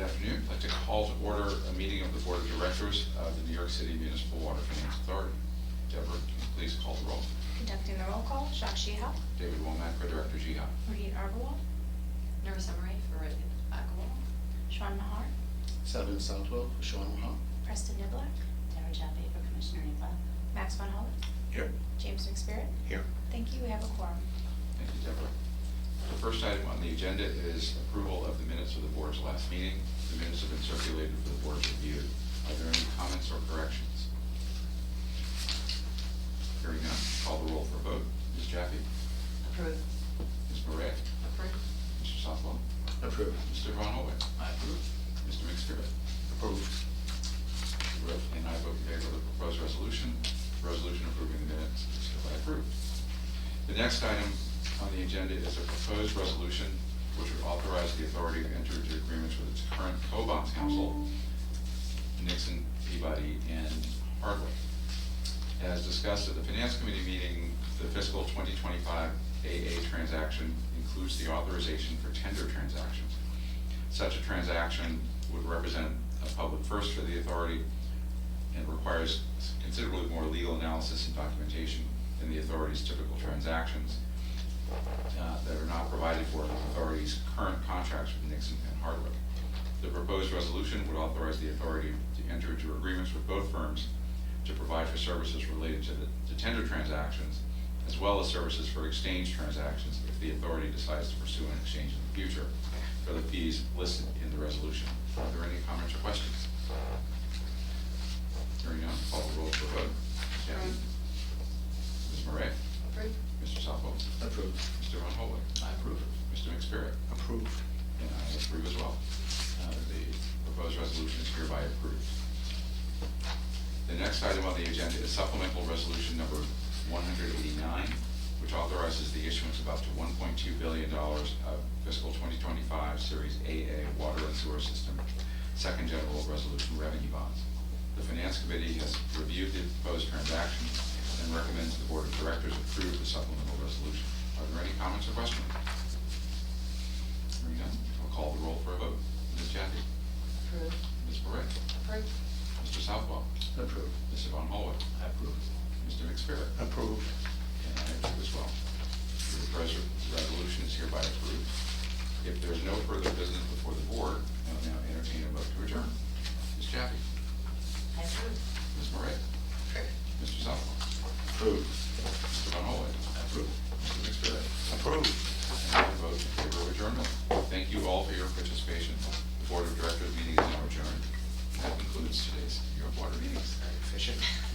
afternoon. I'd like to call to order a meeting of the Board of Directors of the New York City Municipal Water Finance Authority. Deborah, can you please call the roll? Conducting the roll call, Jacques Sheehan, David Womack for Director GIHA. Rohit Agrawal, Nervous Summary for Agawam. Sean Mahar, Selvin Southwell for Sean Mahal. Preston Niblak, Deborah Chappie for Commissioner Niblak. Max Von Holt, Here. James McSpirit. Here. Thank you, we have a quorum. Thank you, Deborah. The first item on the agenda is approval of the minutes of the board's last meeting. The minutes have been circulated for the board's review. Are there any comments or corrections? Hearing none, call the roll for a vote. Ms. Jaffe? Approve. Ms. Murray? Approve. Mr. Southwell? Approved. Mr. Von Holway? I approve. Mr. McSpirit? Approved. And I vote in favor of the proposed resolution. The resolution approving the minutes is hereby approved. The next item on the agenda is a proposed resolution which would authorize the authority to enter into agreements with its current co-bonds council, Nixon, Peabody, and Hardwick. As discussed at the Finance Committee meeting, the fiscal 2025 AA transaction includes the authorization for tender transactions. Such a transaction would represent a public first for the authority and requires considerably more legal analysis and documentation than the authority's typical transactions that are not provided for in the authority's current contracts with Nixon and Hardwick. The proposed resolution would authorize the authority to enter into agreements with both firms to provide for services related to the tender transactions, as well as services for exchange transactions if the authority decides to pursue an exchange in the future for the fees listed in the resolution. Are there any comments or questions? Hearing none, call the roll for a vote. Ms. Jaffe? Ms. Murray? Approve. Mr. Southwell? Approved. Mr. Von Holway? I approve. Mr. McSpirit? Approved. And I approve as well. The proposed resolution is hereby approved. The next item on the agenda is supplemental resolution number 189, which authorizes the issuance of up to $1.2 billion of fiscal 2025 Series AA Water and Sewer System Second General Resolution Revenue Bonds. The Finance Committee has reviewed the proposed transaction and recommends the Board of Directors approve the supplemental resolution. Are there any comments or questions? Hearing none, I'll call the roll for a vote. Ms. Jaffe? Approve. Ms. Murray? Approve. Mr. Southwell? Approved. Mr. Von Holway? I approve. Mr. McSpirit? Approved. And I approve as well. The proposed resolution is hereby approved. If there is no further business before the board, I will now entertain a vote to adjourn. Ms. Jaffe? I approve. Ms. Murray? Approve. Mr. Southwell? Approved. Mr. Von Holway? I approve. Mr. McSpirit? Approved. And I vote in favor of adjournment. Thank you all for your participation. The Board of Directors meeting is now adjourned. That concludes today's New York Water meetings. Very efficient.